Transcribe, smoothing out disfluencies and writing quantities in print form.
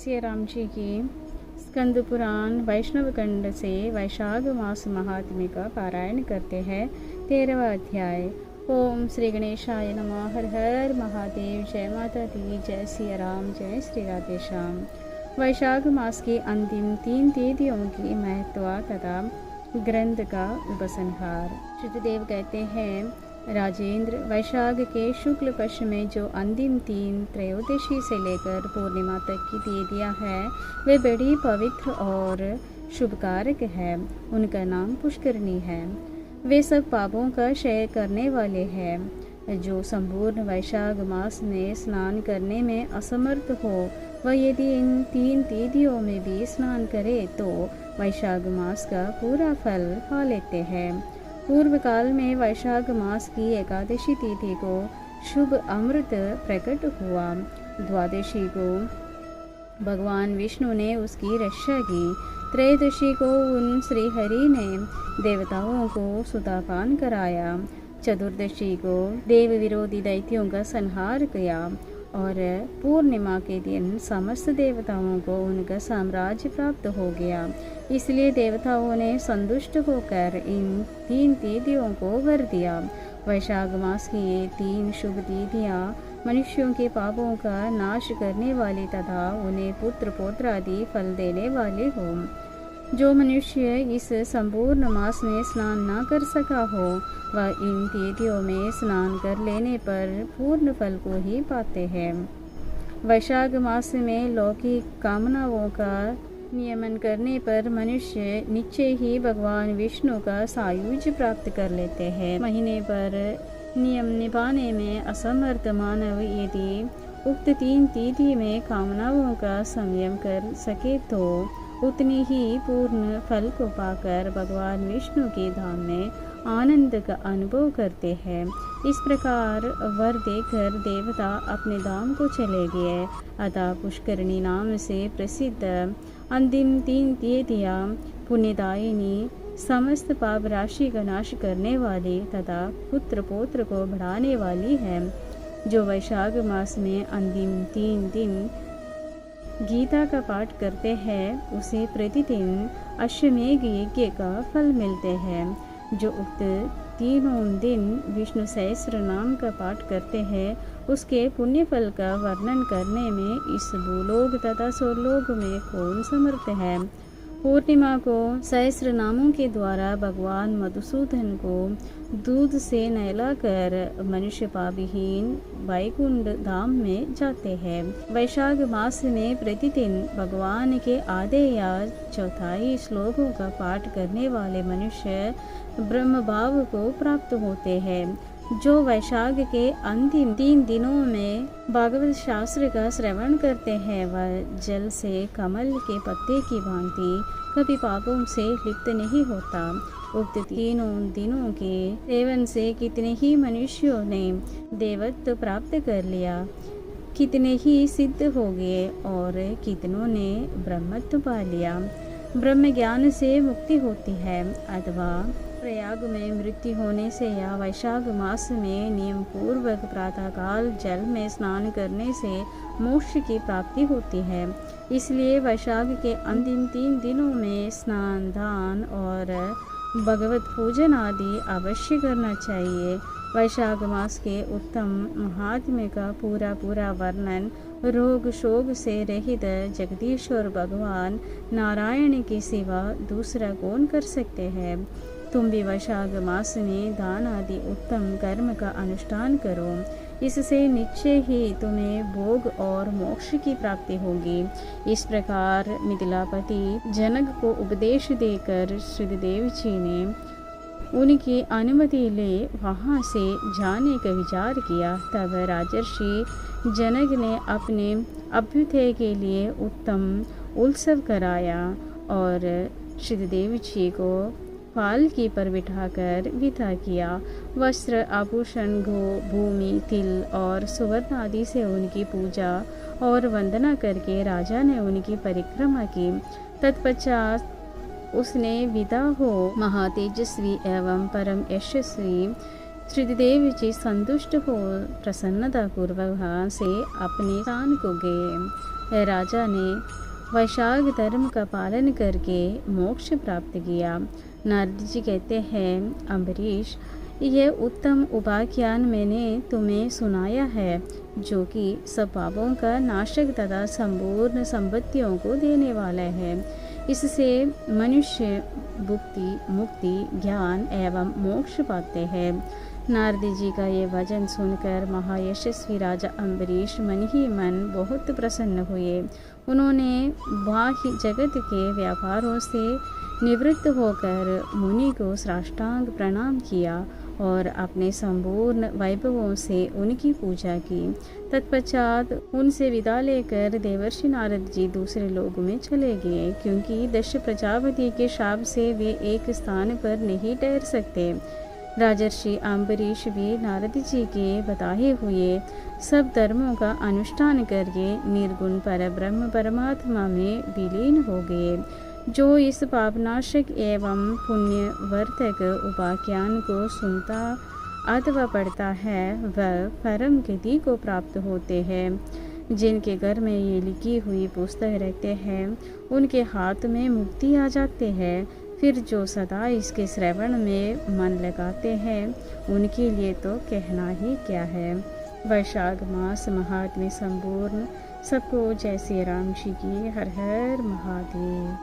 सिया राम जी की स्कंद पुराण वैष्णव खंड से वैशाख मास महात्म्य का पारायण करते हैं। 13वां अध्याय। ओम श्री गणेशाय नमः। हर हर महादेव। जय माता दी। जय सिया राम। जय श्री राधे श्याम। वैशाख मास की अंतिम 3 तिथियों की महत्व तथा ग्रंथ का उपसंहार। श्रुतदेव कहते हैं, राजेंद्र, वैशाख के शुक्ल पक्ष में जो अंतिम 3 त्रयोदशी से लेकर पूर्णिमा तक की तिथियां हैं, वे बड़ी पवित्र और शुभकारक है। उनका नाम पुष्करणी है। वे सब पापों का क्षय करने वाले हैं। जो संपूर्ण वैशाख मास में स्नान करने में असमर्थ हो, वह यदि इन 3 तिथियों में भी स्नान करे तो वैशाख मास का पूरा फल पा लेते हैं। पूर्व काल में वैशाख मास की एकादशी तिथि को शुभ अमृत प्रकट हुआ। द्वादशी को भगवान विष्णु ने उसकी रक्षा की। त्रयोदशी को उन श्री हरि ने देवताओं को सुदापान कराया। चतुर्दशी को देव विरोधी दैत्यों का संहार किया और पूर्णिमा के दिन समस्त देवताओं को उनका साम्राज्य प्राप्त हो गया। इसलिए देवताओं ने संतुष्ट होकर इन 3 तिथियों को वर दिया। वैशाख मास की ये 3 शुभ तिथियां मनुष्यों के पापों का नाश करने वाली तथा उन्हें पुत्र पौत्र आदि फल देने वाले हों। जो मनुष्य इस संपूर्ण मास में स्नान न कर सका हो, वह इन तिथियों में स्नान कर लेने पर पूर्ण फल को ही पाते हैं। वैशाख मास में लौकिक कामनाओं का नियमन करने पर मनुष्य निश्चय ही भगवान विष्णु का सायुज्य प्राप्त कर लेते हैं। महीने पर नियम निभाने में असमर्थ मानव यदि उक्त 3 तिथि में कामनाओं का संयम कर सके तो उतनी ही पूर्ण फल को पाकर भगवान विष्णु के धाम में आनंद का अनुभव करते हैं। इस प्रकार वर देकर देवता अपने धाम को चले गए। अतः पुष्करणी नाम से प्रसिद्ध अंतिम 3 तिथियां पुण्यदायिनी, समस्त पाप राशि का नाश करने वाली तथा पुत्र पौत्र को बढ़ाने वाली है। जो वैशाख मास में अंतिम 3 दिन गीता का पाठ करते हैं, उसे प्रतिदिन अश्वमेघ यज्ञ का फल मिलते हैं। जो उक्त 3 दिन विष्णु सहस्त्र नाम का पाठ करते हैं, उसके पुण्य फल का वर्णन करने में इस भूलोक तथा स्वलोक में कौन समर्थ है। पूर्णिमा को सहस्त्र नामों के द्वारा भगवान मधुसूदन को दूध से नहलाकर मनुष्य पापहीन वैकुंठ धाम में जाते हैं। वैशाख मास में प्रतिदिन भगवान के आधे या चौथाई श्लोकों का पाठ करने वाले मनुष्य ब्रह्म भाव को प्राप्त होते हैं। जो वैशाख के अंतिम 3 दिनों में भागवत शास्त्र का श्रवण करते हैं, वह जल से कमल के पत्ते की भांति कभी पापों से लिप्त नहीं होता। उक्त 3 दिनों के सेवन से कितने ही मनुष्यों ने देवत्व प्राप्त कर लिया, कितने ही सिद्ध हो गए और कितनों ने ब्रह्मत्व पा लिया। ब्रह्म ज्ञान से मुक्ति होती है अथवा प्रयाग में मृत्यु होने से या वैशाख मास में नियम पूर्वक प्रातःकाल जल में स्नान करने से मोक्ष की प्राप्ति होती है। इसलिए वैशाख के अंतिम 3 दिनों में स्नान, दान और भगवत पूजन आदि अवश्य करना चाहिए। वैशाख मास के उत्तम महात्म्य का पूरा वर्णन रोग शोक से रहित जगदीश्वर भगवान नारायण के सिवा दूसरा कौन कर सकते हैं। तुम भी वैशाख मास में दान आदि उत्तम कर्म का अनुष्ठान करो। इससे निश्चय ही तुम्हें भोग और मोक्ष की प्राप्ति होगी। इस प्रकार मिथिलापति जनक को उपदेश देकर श्रीदेव जी ने उनकी अनुमति ले वहाँ से जाने का विचार किया। तब राजर्षि जनक ने अपने अभ्युदय के लिए उत्तम उत्सव कराया और श्रीदेव जी को पालकी पर बिठाकर विदा किया। वस्त्र, आभूषण, गो, भूमि, तिल और सुवर्ण आदि से उनकी पूजा और वंदना करके राजा ने उनकी परिक्रमा की। तत्पश्चात उसने विदा हो महातेजस्वी एवं परम यशस्वी श्रीदेव जी संतुष्ट हो प्रसन्नता पूर्वक वहाँ से अपने स्थान को गए। राजा ने वैशाख धर्म का पालन करके मोक्ष प्राप्त किया। नारद जी कहते हैं, अम्बरीश, यह उत्तम उपाख्यान मैंने तुम्हें सुनाया है, जो कि सब पापों का नाशक तथा संपूर्ण संपत्तियों को देने वाला है। इससे मनुष्य मुक्ति, ज्ञान एवं मोक्ष पाते हैं। नारद जी का ये वचन सुनकर महायशस्वी राजा अम्बरीश मन ही मन बहुत प्रसन्न हुए। उन्होंने बाह्य जगत के व्यापारों से निवृत्त होकर मुनि को साष्टांग प्रणाम किया और अपने संपूर्ण वैभवों से उनकी पूजा की। तत्पश्चात उनसे विदा लेकर देवर्षि नारद जी दूसरे लोक में चले गए, क्योंकि दक्ष प्रजापति के शाप से वे एक स्थान पर नहीं ठहर सकते। राजर्षि अम्बरीश भी नारद जी के बताए हुए सब धर्मों का अनुष्ठान करके निर्गुण परब्रह्म परमात्मा में विलीन हो गए। जो इस पापनाशक एवं पुण्यवर्धक उपाख्यान को सुनता अथवा पढ़ता है, वह परम गति को प्राप्त होते हैं। जिनके घर में ये लिखी हुई पुस्तक रखते हैं, उनके हाथ में मुक्ति आ जाते हैं। फिर जो सदा इसके श्रवण में मन लगाते हैं, उनके लिए तो कहना ही क्या है। वैशाख मास महात्म्य संपूर्ण। सबको जय श्री राम जी की। हर हर महादेव।